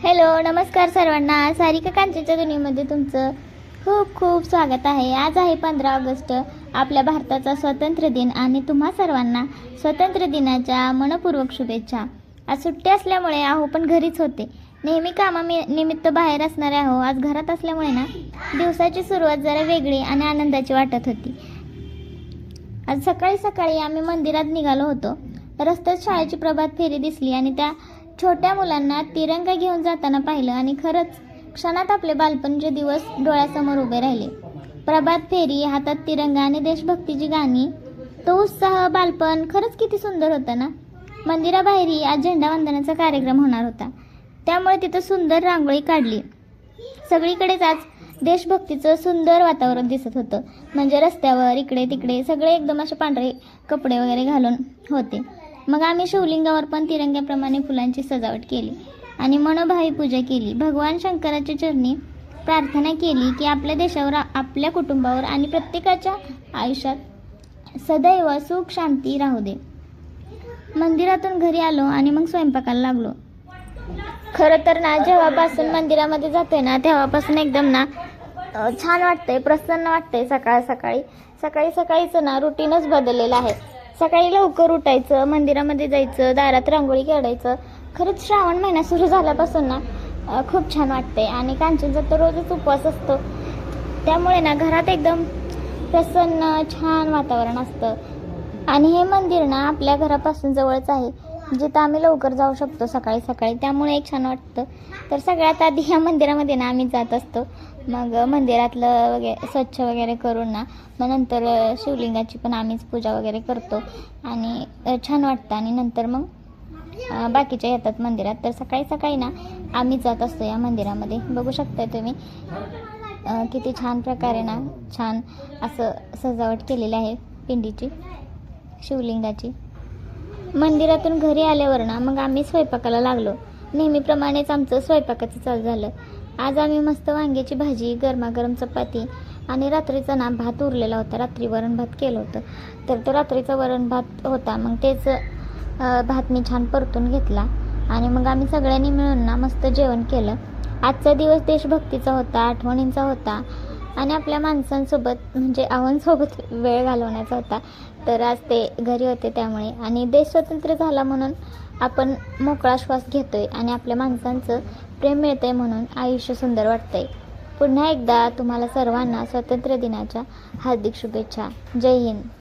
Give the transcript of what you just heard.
Hello, नमस्कार सर्वांना. सारिका कांचनच्या दुनियेमध्ये तुमचं खूप खूप स्वागत आहे. आज आहे 15 ऑगस्ट, आपल्या भारताचा स्वातंत्र्य दिन आणि तुम्हा सर्वांना स्वातंत्र्य दिनाच्या मनपूर्वक शुभेच्छा. आज सुट्टी असल्यामुळे आहो पण घरीच होते. नेहमी कामानिमित्त बाहेर असणारे आहो आज घरात असल्यामुळे ना दिवसाची सुरुवात जरा वेगळी आणि आनंदाची वाटत होती. आज सकाळी सकाळी आम्ही मंदिरात निघालो होतो. रस्त्यात शाळेची प्रभात फेरी दिसली आणि त्या छोट्या मुलांना तिरंगा घेऊन जाताना पाहिलं आणि खरंच क्षणात आपले बालपणचे दिवस डोळ्यासमोर उभे राहिले. प्रभात फेरी, हातात तिरंगा आणि देशभक्तीची गाणी, तो उत्साह, बालपण खरंच किती सुंदर होतं ना. मंदिराबाहेरही आज झेंडावंदनाचा कार्यक्रम होणार होता, त्यामुळे तिथं सुंदर रांगोळी काढली. सगळीकडेच आज देशभक्तीचं सुंदर वातावरण दिसत होतं. म्हणजे रस्त्यावर इकडे तिकडे सगळे एकदम असे पांढरे कपडे वगैरे घालून होते. मग आम्ही शिवलिंगावर पण तिरंग्याप्रमाणे फुलांची सजावट केली आणि मनोभावी पूजा केली. भगवान शंकराच्या चरणी प्रार्थना केली की आपल्या देशावर, आपल्या कुटुंबावर आणि प्रत्येकाच्या आयुष्यात सदैव सुख शांती राहू दे. मंदिरातून घरी आलो आणि मग स्वयंपाकाला लागलो. खरं तर ना जेव्हापासून मंदिरामध्ये जाते ना तेव्हापासून एकदम ना छान वाटतंय, प्रसन्न वाटतंय. सकाळी सकाळीचं ना रुटीनच बदललेलं आहे. सकाळी लवकर उठायचं, मंदिरामध्ये जायचं, दारात रांगोळी काढायचं. खरंच श्रावण महिना सुरू झाल्यापासून ना खूप छान वाटतंय. आणि कांचनचा तर रोजच उपवास असतो, त्यामुळे ना घरात एकदम प्रसन्न छान वातावरण असतं. आणि हे मंदिर ना आपल्या घरापासून जवळच आहे, जिथं आम्ही लवकर जाऊ शकतो सकाळी सकाळी, त्यामुळे एक छान वाटतं. तर सगळ्यात आधी ह्या मंदिरामध्ये ना आम्ही जात असतो. मग मंदिरातलं वगैरे स्वच्छ वगैरे करून ना मग नंतर शिवलिंगाची पण आम्हीच पूजा वगैरे करतो आणि छान वाटतं. आणि नंतर मग बाकीच्या येतात मंदिरात. तर सकाळी सकाळी ना आम्ही जात असतो या मंदिरामध्ये. बघू शकताय तुम्ही किती छान प्रकारे ना छान असं सजावट केलेली आहे पिंडीची, शिवलिंगाची. मंदिरातून घरी आल्यावर ना मग आम्ही स्वयंपाकाला लागलो. नेहमीप्रमाणेच आमचं स्वयंपाकाचं चालू झालं. आज आम्ही मस्त वांग्याची भाजी, गरमागरम चपाती आणि रात्रीचा ना भात उरलेला होता. रात्री वरण भात केलं होतं, तर तो रात्रीचा वरण भात होता. मग तेच भात मी छान परतून घेतला आणि मग आम्ही सगळ्यांनी मिळून ना मस्त जेवण केलं. आजचा दिवस देशभक्तीचा होता, आठवणींचा होता आणि आपल्या माणसांसोबत म्हणजे आव्हांसोबत वेळ घालवण्याचा होता. तर आज ते घरी होते त्यामुळे. आणि देश स्वतंत्र झाला म्हणून आपण मोकळा श्वास घेतोय आणि आपल्या माणसांचं प्रेम मिळतंय म्हणून आयुष्य सुंदर वाटतंय. पुन्हा एकदा तुम्हाला सर्वांना स्वातंत्र्य दिनाच्या हार्दिक शुभेच्छा. जय हिंद.